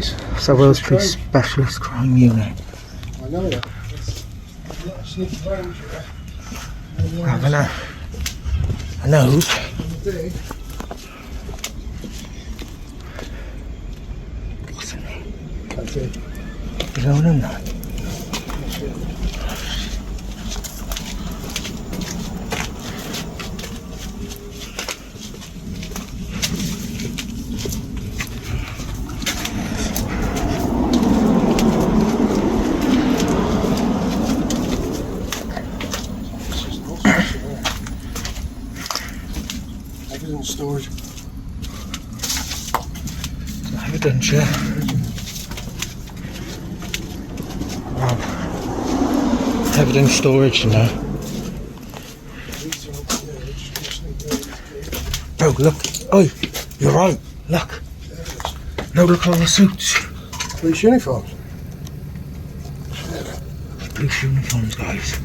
Police. So Wales Police Specialist Crime Unit. I know that. Sneaky bones, Having a nose. That's it. You don't know that. Evidence storage. Evidence, yeah. Wow. Evidence storage, you know. Oh, look. Oh, you're right. Look. No, look at all the suits. Police uniforms. Police uniforms, guys.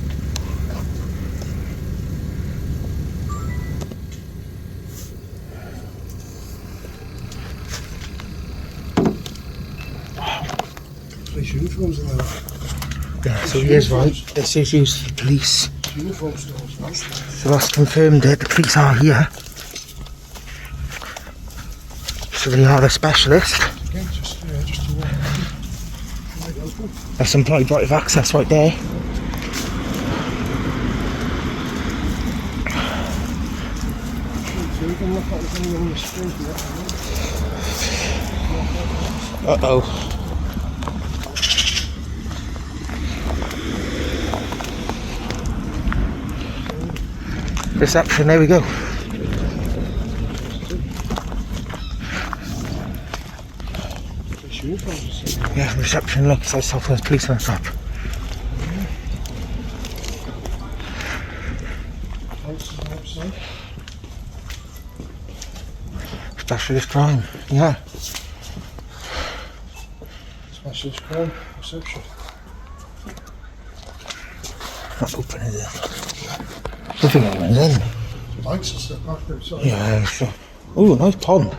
Police uniforms are there. Yeah, so he is right. This is used for police. Uniform stores, right? So that's confirmed it. The police are here. So they are the specialist. Again, just to open. That's implied right of access right there. So we can look at there's anyone on the street yet. Uh-oh. Reception, there we go. Police uniforms. Yeah, reception, look, it says South Wales Police on the top. Houses outside. Specialist crime, yeah. Specialist crime reception. Not open, is it? I think anyone's in. Lights and stuff parked outside. Yeah, sure. Oh, nice pond.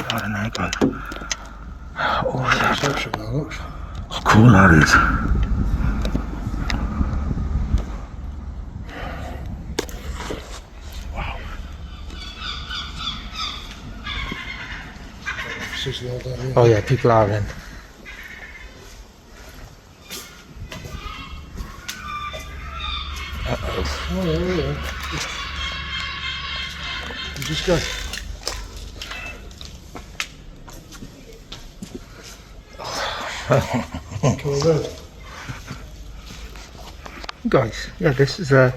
I don't know, guys. Oh, Reception now, look. how cool that is. Wow. Officers and all down here. Oh yeah, people are in. Uh-oh. Oh, yeah. You just go. Come on, then. Guys, yeah, this is the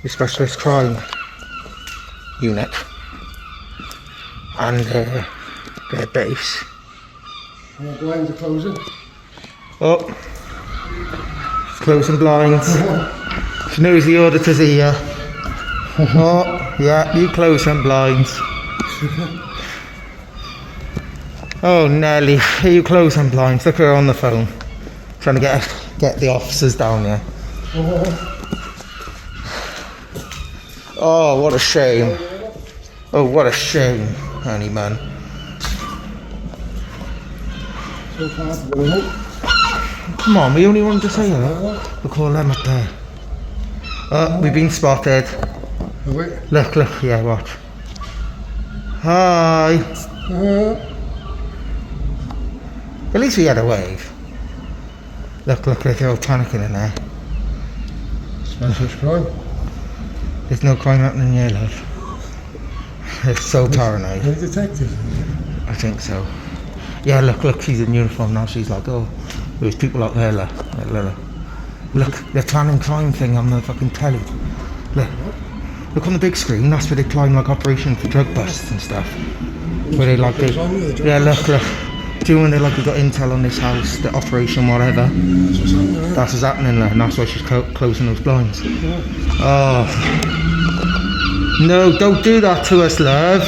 Specialist Crime Unit and their base. And the blinds are closing. Oh, it's closing blinds. She knows the auditors are here. Oh, yeah, you close them blinds. Oh, Nelly, you close them blinds. Look at her on the phone, trying to get the officers down here. Oh, what a shame. Oh, what a shame, honey man. So far, brilliant. Come on, we only wanted to say hello. Look all them up there. Oh, we've been spotted. Oh, wait. Look, yeah, watch. Hi. At least we had a wave. Look, they're all panicking in there. Specialist crime. There's no crime happening here, love. They're so paranoid. Are you a detective? I think so. Yeah, look, she's in uniform now. She's like, oh, there's people out there, look. Look, they're planning crime thing on the fucking telly. Look on the big screen, that's where they climb like Operation for drug busts and stuff. Where they like, yeah, look. Do you know when they like, we got intel on this house, the operation whatever? That's what's happening there, and that's why she's closing those blinds. Oh. No, don't do that to us, love.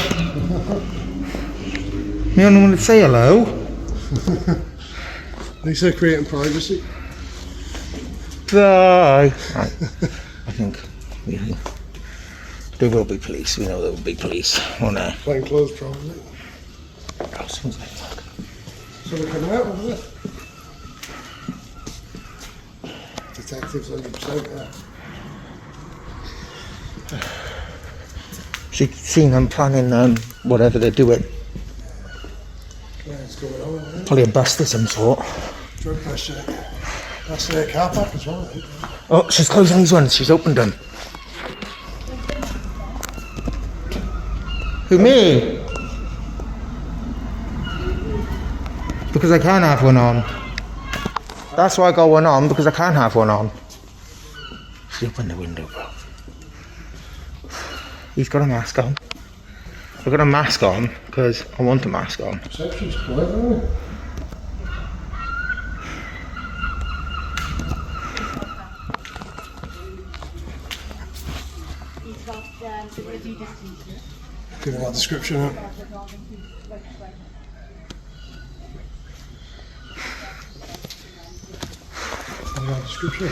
You only want to say hello. At least they're creating privacy. Bye. Right. I think There will be police. We know there will be police, won't there? Plain clothes, probably. Oh, someone's like that. So they're coming out over there. Detectives, 100%, yeah. She's seen them planning whatever they're doing. Yeah, it's going on, isn't it? Probably a bust of some sort. Drug bust, yeah. That's the car park as well, I think. Oh, she's closing these ones. She's opened them. Who, me? Because I can have one on. That's why I got one on, because I can have one on. She opened the window, bro. He's got a mask on. I've got a mask on, because I want a mask on. Reception's quiet, isn't it? Giving that description out. Giving that description.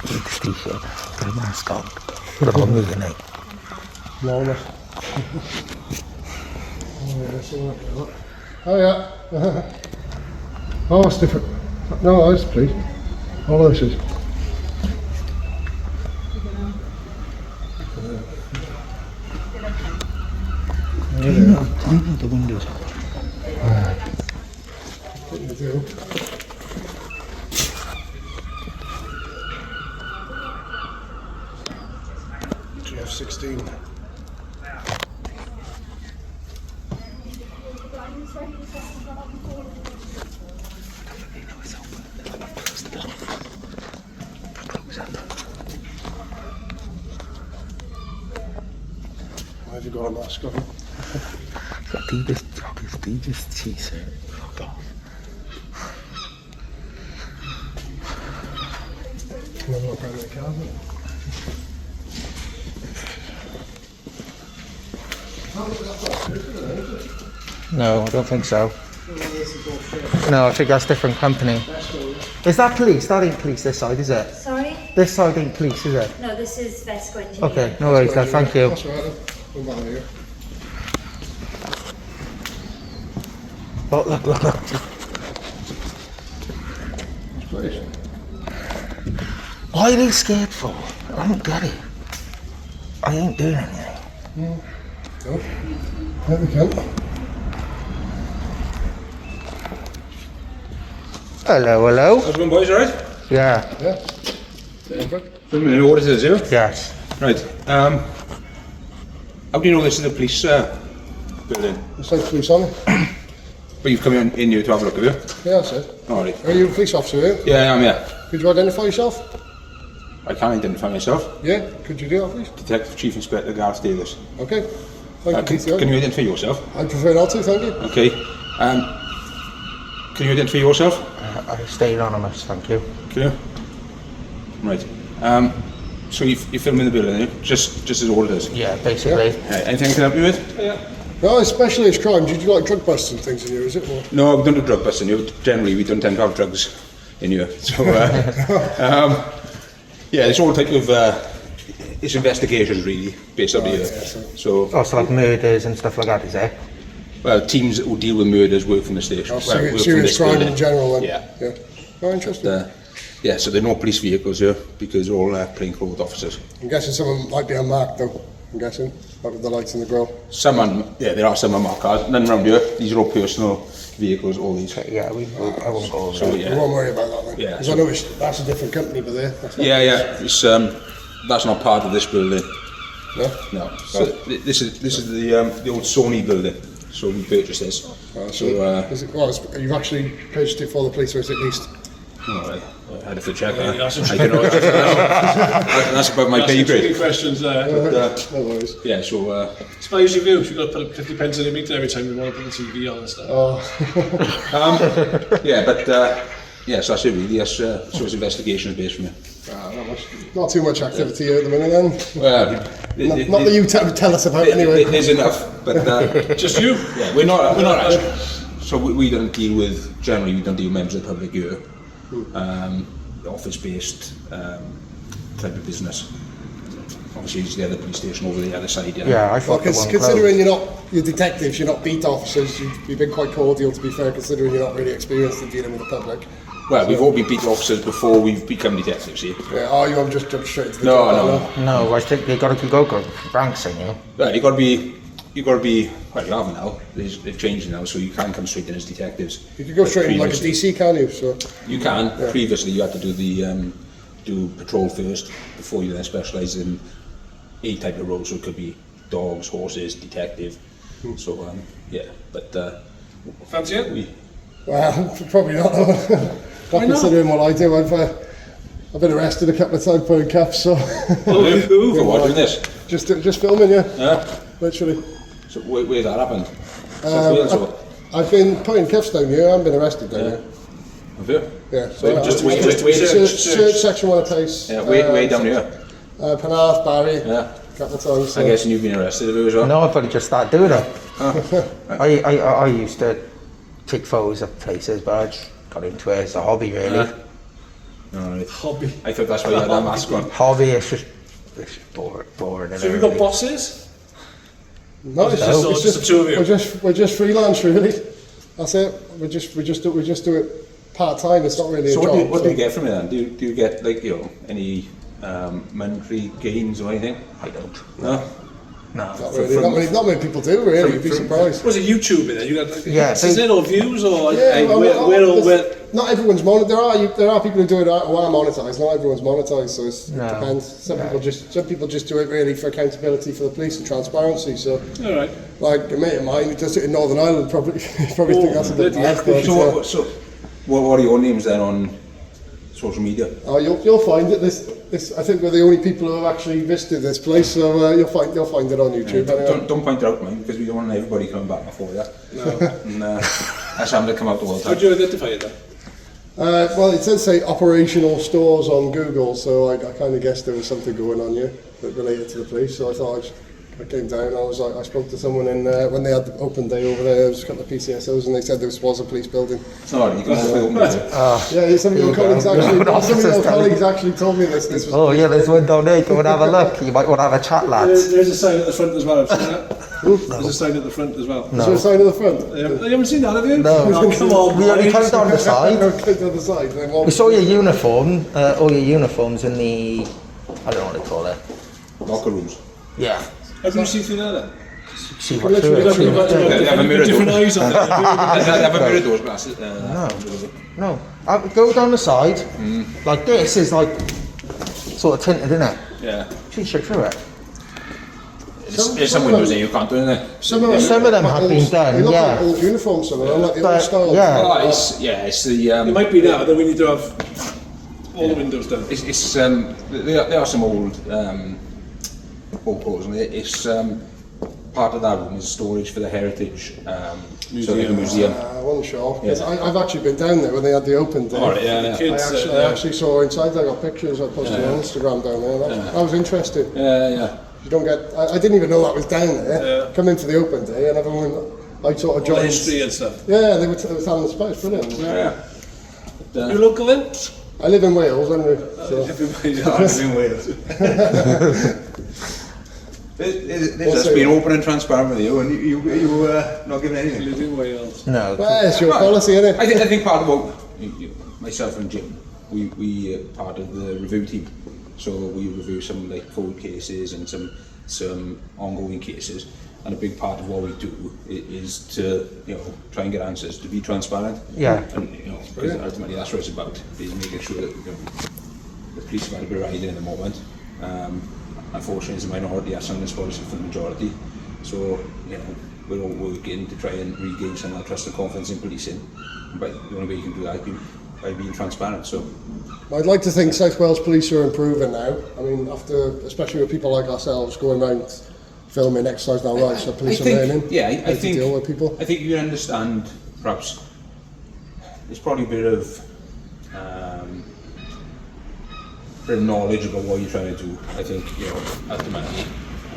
This t-shirt, got a mask on. Got a long movie night. No, no. Oh yeah. Oh, it's different. No, ice, please. All this is. The windows. What you do? GF16. Why have you got a mask on? Adidas t-shirt. Fuck off. Can I walk around the car? No, I don't think so. No, I think that's a different company. Is that police? That ain't police this side, is it? Sorry? This side ain't police, is it? No, this is Vesco Engineering. Okay, no worries, guys, thank you. That's all right then. We'll bother you. Oh, look. Please. Why are they scared for? I don't get it. I ain't doing anything. No. There we go. Hello. How's it going, boys, alright? Yeah, Yeah. Filming in audits, you? yes. Right. How do you know this is a police building? It's like police on it. But you've come in here to have a look, have you? Yeah, that's it. Alright. Are you a police officer, are you? Yeah, I am, yeah. Could you identify yourself? I can't identify myself. Yeah, could you do that, please? Detective Chief Inspector Gareth Davis. Okay. Thank you, Can you identify yourself? I'd prefer not to, thank you. Okay. Can you identify yourself? I stay anonymous, thank you. Can you? Right. So you're filming the building, are you? Just as auditors? Yeah, basically. Anything I can help you with? No, it's specialist crime. Do you do like drug busts and things in here, is it? Or? No, we don't do drug busting here. Generally, we don't tend to have drugs in here. So, yeah, it's all type of it's investigations really based out here. So, Oh, so like murders and stuff like that, is it? well, teams who deal with murders work from the station. Oh, work from serious this crime building. in general, then? Yeah. Yeah. Oh, interesting. Yeah, so there are no police vehicles here because they're all plainclothes officers. I'm guessing someone might be unmarked, though. I'm guessing. Out of the lights in the grill. There are some unmarked cars. None around here. These are all personal vehicles. All these. Yeah, I won't go over So that. We yeah, won't worry about that then. Yeah, Because so- I know that's a different company, but that's not yeah. It's that's not part of this building. No? No. So this is the old Sony building. So we purchased this. Is it, you've actually purchased it for the police, or is it leased? I had to check. I don't know. That's about my pay grade. Two questions there. No worries. Yeah. So Suppose your views, you've got to put 50 pence in a meter every time you want to put the TV on and stuff. yeah, but yeah, so that's it really. Yes, so it's investigation based from it. Not too much activity here at the minute then. Well, Not that you tell us about anyway. There's enough, but Just you? yeah, we're not actually. So we don't deal with generally. We don't deal with members of the public here. Office-based type of business. obviously it's the other police station over the other side. Yeah, I Well, thought the one considering closed. you're detectives, you're not beat officers, you've been quite cordial, to be fair, considering you're not really experienced in dealing with the public. Well, we've all been beat officers before we've become detectives, see? Yeah, oh, you haven't just jumped straight into the No, job, no. No, I think they got to go ranks in you. Well, you've got to be, well, you have now, they've changed now, so you can come straight in as detectives. You could go But straight in like a previously- DC, can you? So You can. Previously, you had to do do patrol first before you then specialise in a type of role. So it could be dogs, horses, detective. So yeah, but Fancy it? we well, probably not. Not considering what I do. I've been arrested a couple of times putting cuffs, so who for what doing this? just filming, yeah, Yeah. literally. So where's that happened? South Wales or? I've been putting cuffs down here. I haven't been arrested down here. Have you? Yeah, Wait, just wait, search section 1 of place. Yeah, way down here. Penarth, Barry, Yeah. a couple of times. I guess you've been arrested have you as well. No, I've only just started doing it. I used to take photos of places, but I just got into it as a hobby, really. Alright. Hobby. I thought that's why you had that mask on. Hobby, it's just boring. So have you got bosses? No, it's No. just Just the two of you? we're just freelance, really. That's it. We just do it part time. It's not really a So job. what do you get from it then? Do you get like any monetary gains or anything? I don't. No. No. Not really. Not many people do, really. You'd be surprised. Was it YouTube then? You got like Yeah, hits in or views or Yeah, well, where not everyone's monetized. There are people who do it who are monetized. Not everyone's monetized, so it No. depends. Some people just do it really for accountability for the police and transparency. So, all right. like a mate of mine who does it in Northern Ireland probably think that's a bit bloody daft, but, So what are your names then on social media? oh, you'll find it. This I think we're the only people who have actually visited this place, so you'll find it on YouTube. Anyway. Don't point it out, man, because we don't want everybody coming back before you. No. And that's having to come out all the How time. do you identify it then? Well, it says say operational stores on Google, so I kind of guessed there was something going on here that related to the police. So I thought I came down. I spoke to someone in when they had the open day over there. There was a couple of PCSOs, and they said this was a police building. Sorry, you can just film it. Yeah, some of your colleagues actually told me this. This was. Oh yeah, there's one down there. Go and have a look. You might want to have a chat, lads. There's a sign at the front as well. I've seen that. There's a sign at the front as well. Is there a sign at the front? You haven't seen that, have you? No. Oh, come on. We only boys. come down the side. Okay, to the side. Then what- We saw your uniform, all your uniforms in the, I don't know what they call it. Locker rooms. Yeah. Have you seen through there then? See what through You've it. got- you've got- you've got They have a mirror different door. eyes on it. They have a mirror those glasses. No. Go down the side. Like this is like sort of tinted, isn't it? Yeah. See straight through it. There's some windows there you can't do, isn't there? Some of them have been done, They look yeah. like old uniforms, some of them, like the old But, style. yeah. Oh, it's the It might be now, then we need to have all the windows down. it's there are some old photos, and it's part of that room is storage for the heritage museum. I wasn't sure. 'Cause Yeah. I've actually been down there when they had the open day. All right, yeah, yeah. Kids, I actually saw inside. I got pictures. I posted on Instagram down there. That was interesting. Yeah. You don't get. I didn't even know that was down there. Yeah. Come into the open day and everyone. I sort of all the joined. history and stuff. Yeah, they were telling us about it. It's brilliant. Yeah. You local then? I live in Wales, anyway. So. Everybody's in Wales. There's What's us it? being open and transparent with you, and you not giving anything. live in Wales. No. Well, it's your policy, isn't it? I think part of what myself and Jim, we part of the review team, so we review some like cold cases and some ongoing cases, and a big part of what we do is to try and get answers, to be transparent. Yeah. And because ultimately that's what it's about, is making sure that the police have had a bit of riding in the moment. Unfortunately, as a minority, that's responsible for the majority. So, we're all working to try and regain some of that trust and confidence in policing. But the only way you can do that is by being transparent. So, I'd like to think South Wales Police are improving now. I mean, especially with people like ourselves going around filming exercise now, right? So police are learning. Yeah, how I to think. deal with people. I think you understand. Perhaps there's probably a bit of knowledge about what you're trying to do. I think ultimately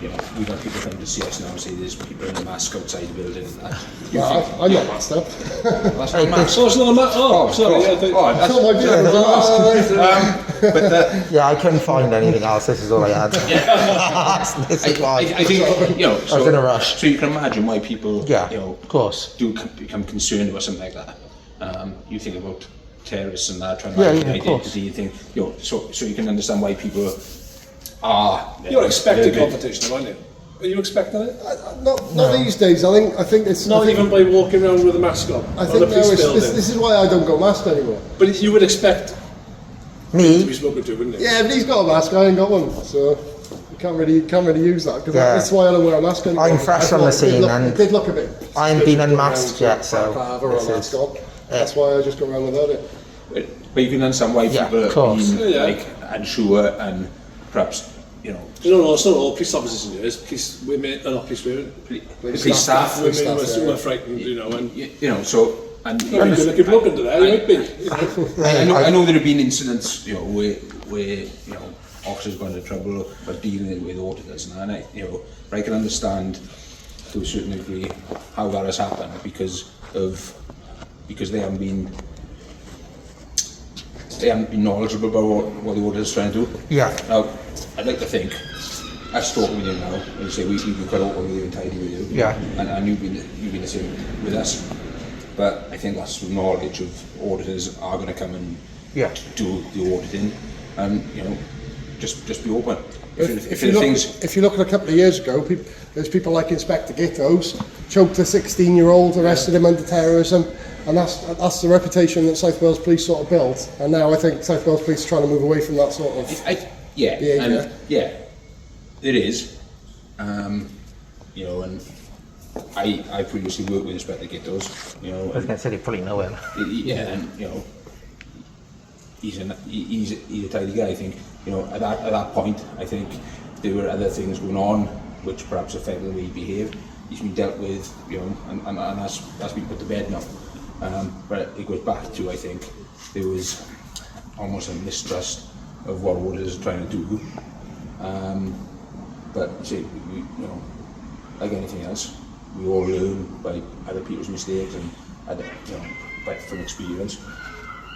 you know, we've got people coming to see us now and say there's people in a mask outside the building and that. Well, I'm not masked up. That's not a mask. Oh, it's not a mask. Oh, sorry. I think, Oh, Not my business. but Yeah, I couldn't find anything else. This is all I had. This is why. I think, you know, I was in a rush. So you can imagine why people, Yeah, you know, of course. do become concerned about something like that. You think about terrorists and that, trying to Yeah, hide yeah, an of course. identity, you think, you know, so you can understand why people are... you're expecting competition, aren't you? Are you expecting it? Not these days. I think it's Not I think, even by walking around with a mask on. I on think a police no, building. this is why I don't go masked anymore. But you would expect to be Me? spoken to, wouldn't you? Yeah, but he's got a mask. I ain't got one, so you can't really use that because Yeah. that's why I don't wear a mask anymore. I'm fresh on the scene and it did look a bit. I ain't been unmasked suspicious yet, so balaclava or a this mask is- on. That's why I just go around without it. But you can understand why Yeah, people of are course. being, Yeah. like, unsure and perhaps, you know, No, it's not all police officers in here. It's police women, not police women. police staff, Women staff, who yeah. are frightened, you know, and you know, so... And you know, you could look into that, you might be. You know. I know there have been incidents, you know, where you know, officers got into trouble by dealing with auditors, and I, you know, but I can understand to a certain degree how that has happened because they haven't been knowledgeable about what the auditors are trying to do. Yeah. Now, I'd like to think, us talking with you now, and you say we've been quite open with you and tidy with you, Yeah. and you've been the same with us. But I think that's with knowledge of auditors are going to come and Yeah. do the auditing, and you know, just be open. If you look at a couple of years ago, there's people like Inspector Gittos choked a 16-year-old, arrested him under terrorism, and that's the reputation that South Wales Police sort of built. And now I think South Wales Police are trying to move away from that sort of. Yeah, behaviour. and yeah, it is. You know, and I previously worked with Inspector Gittos, you know, I was and going to say you probably know him. yeah, and you know, he's a tidy guy. I think, you know, at that point, I think there were other things going on which perhaps affected the way he behaved. He's been dealt with, you know, and that's been put to bed now. But it goes back to, I think there was almost a mistrust of what auditors are trying to do. But see, you know, like anything else, we all learn by other people's mistakes and you know, from experience,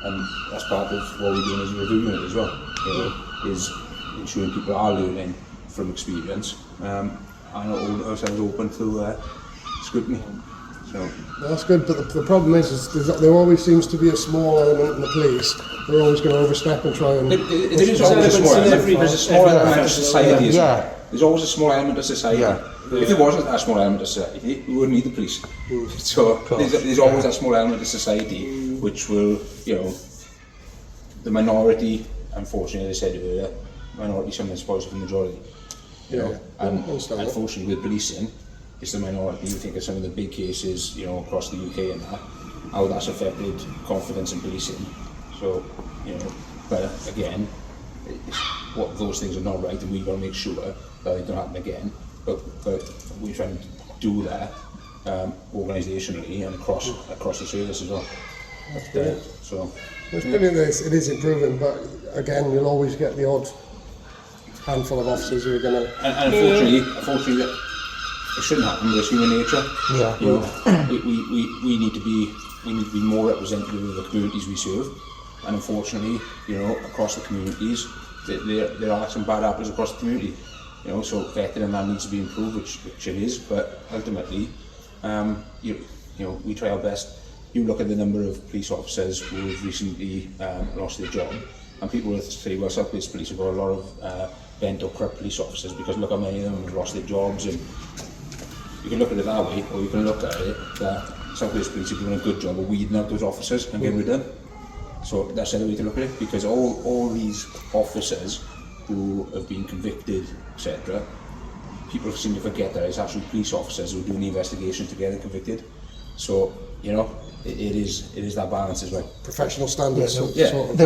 and that's part of what we're doing as a review unit as well. You know, is ensuring people are learning from experience, and hold ourselves open to scrutiny. So That's good, but the problem is there always seems to be a small element in the police. They're always going to overstep and try and. there is always a small element. There's a small element of society. Isn't Yeah. there? There's always a small element of society. Yeah. If there wasn't a small element of society, we wouldn't need the police. So there's always a small element of society which will, you know, the minority, unfortunately, as I said earlier, minority sometimes spoils for the majority. You know, and understand that. unfortunately with policing, it's the minority. You think of some of the big cases, you know, across the UK and that, how that's affected confidence in policing. So, you know, but again, what those things are not right, and we've got to make sure that they don't happen again. But we're trying to do that organisationally and across the service as well. So It's brilliant that it is improving, but again, you'll always get the odd handful of officers who are going to. and unfortunately, that it shouldn't happen. But it's human nature. Yeah. You know, we need to be more representative of the communities we serve, and unfortunately, you know, across the communities, there are some bad apples across the community. You know, so vetting and that needs to be improved, which it is. But ultimately, you know, we try our best. You look at the number of police officers who have recently lost their job, and people will say, well, South Wales Police have got a lot of bent or corrupt police officers, because look how many of them have lost their jobs. And you can look at it that way, or you can look at it that South Wales Police are doing a good job of weeding out those officers and getting rid of them. So that's the other way to look at it, because all these officers who have been convicted, etc., people seem to forget that it's actually police officers who are doing the investigation to get them convicted. So, you know, it is that balance as well. Professional standards. Yeah. Sort of.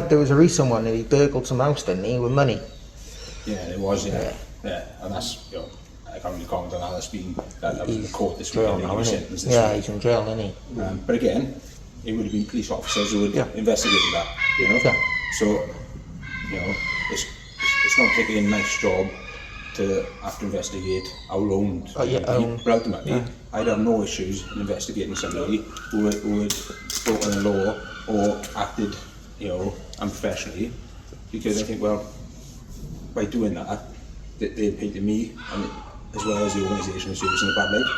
There was a recent one that he burgled some house, didn't he, with money? Yeah, it was, yeah. And that's, you know, I can't really comment on that. That was in the court this week. Jail I think now, he was isn't sentenced he? this Yeah, week. he's in jail, isn't he? But again, it would have been police officers who would Yeah. investigated that, you know. Yeah. So, you know, it's not particularly a nice job to have to investigate our own. your own. But ultimately, I'd have no issues in investigating somebody who had broken the law or acted, unprofessionally, because I think, well, by doing that, they painted me and as well as the organisation and service in a bad light.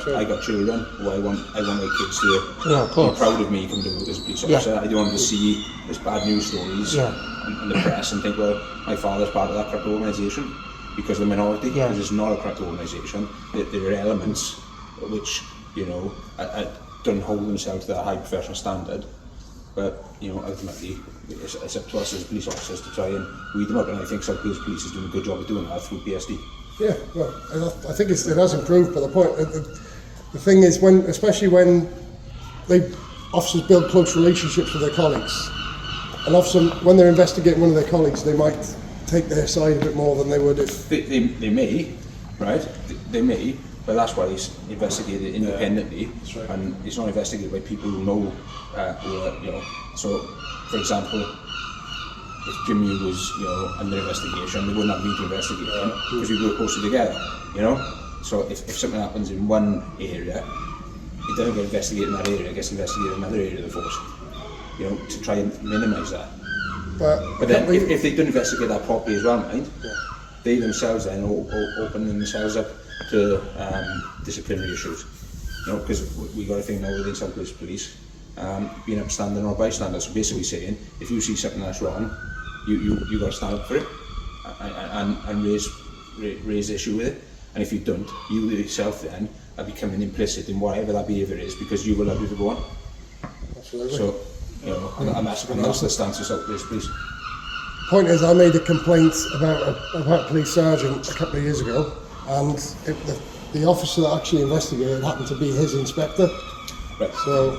Yeah, I got children who I want my kids to of course. be proud of me coming to work as a police officer. I don't want them to see this bad news stories in the press and think, well, my father's part of that corrupt organisation because they're minority. Because it's not a corrupt organisation. There are elements which, don't hold themselves to that high professional standard. But, ultimately, it's up to us as police officers to try and weed them out. And I think South Wales Police is doing a good job of doing that through PSD. Yeah, well, I think it has improved, but the point, the thing is, especially when officers build close relationships with their colleagues, and often when they're investigating one of their colleagues, they might take their side a bit more than they would if... They may, right? They may, but that's why it's investigated independently, and it's not investigated by people who know, So, for example, if Jimmy was, under investigation, they wouldn't have me to investigate him because we work closely together, So if something happens in one area, it doesn't get investigated in that area, it gets investigated in another area of the force, to try and minimise that. But then if they don't investigate that properly as well, they themselves then open themselves up to disciplinary issues, because we got a thing now within South Wales Police, being upstanding or bystander. So basically saying, if you see something that's wrong, you got to stand up for it and raise the issue with it. And if you don't, you yourself then are becoming implicit in whatever that behaviour is because you will have to go on. Absolutely. So, and that's the stance of South Wales Police. Point is, I made a complaint about a police sergeant a couple of years ago, and the officer that actually investigated happened to be his inspector. Right. So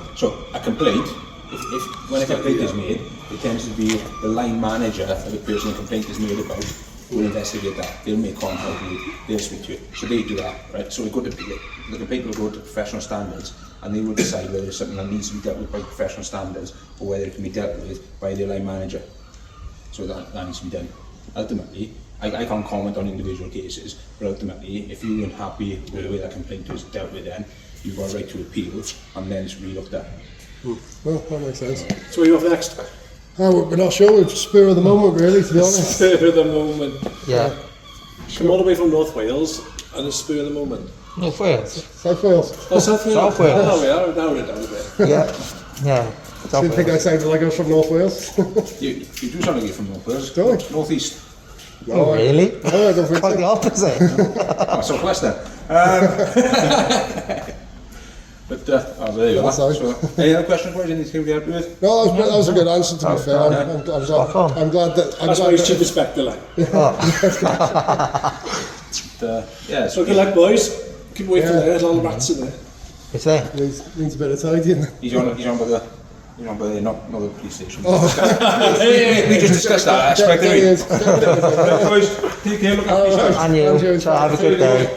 a complaint, if when a complaint is made, it tends to be the line manager of the person the complaint is made about will investigate that. They'll make contact with you, they'll speak to you. So they do that, right? So the complaint will go to professional standards, and they will decide whether it's something that needs to be dealt with by professional standards or whether it can be dealt with by their line manager. So that needs to be done. Ultimately, I can't comment on individual cases, but ultimately, if you weren't happy with the way that complaint was dealt with, then you've got a right to appeal, and then it's re-looked at. Well, that makes sense. So what are you off next? We're not sure. We're spur of the moment, really, to be honest. Spur of the moment. Yeah. Come all the way from North Wales and a spur of the moment. North Wales. South Wales. Oh, South Wales. South Wales. Oh, we are down a bit. Yeah. South Didn't think I Wales. sounded like I was from North Wales. You do sound like you're from North Wales. Do I? North East. Oh, really? No, I don't think Quite the so. opposite. Oh, South West then. But there you are. Sorry. So, any other questions for you? Anything we help you with? No, that was a good answer, to be fair. I'm glad that... That's why he's chief inspector, like. So good luck, boys. Keep away from there, there's a lot of rats in there. It's there. Needs a bit of tidying. He's on by the not the police station. We just discussed that aspect. Right, boys, take care, look after yourselves. And you. So have a good day.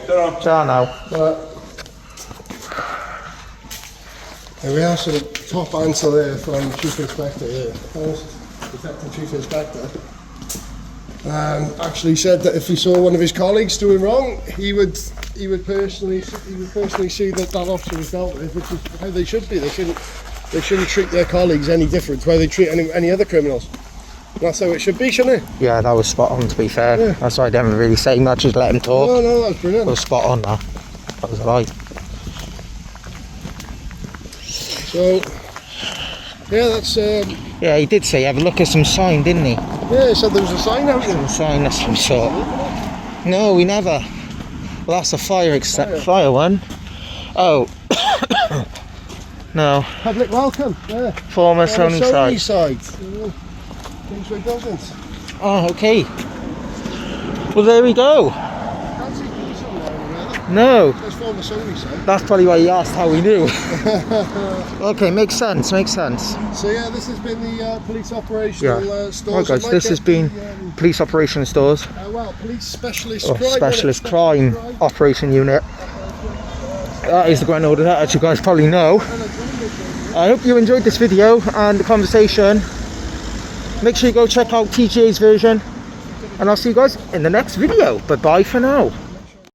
Ciao now. There we are, so top answer there from Chief Inspector here. Detective Chief Inspector actually said that if he saw one of his colleagues doing wrong, he would personally see that officer was dealt with, which is how they should be. They shouldn't treat their colleagues any different to how they treat any other criminals. That's how it should be, shouldn't it? Yeah, that was spot on, to be fair. Yeah. That's why I didn't really say much, just let him talk. No, that was brilliant. That was spot on, that. That was right. So, yeah, that's... Yeah, he did say have a look at some sign, didn't he? Yeah, he said there was a sign out there. Some sign of some sort. No, we never. Well, that's a fire one. Oh. No. Public welcome, yeah. Former Sony site. Kingsway Buildings. Oh, okay. Well, there we go. Can't see police on there anywhere. No. There's former Sony site. That's probably why he asked how we knew. Okay, makes sense. So yeah, this has been the police operational stores. Right guys, this has been police operational stores. Police specialist crime operation unit. That is the grand order, that, as you guys probably know. I hope you enjoyed this video and the conversation. Make sure you go check out TJ's version. and I'll see you guys in the next video. Bye bye for now.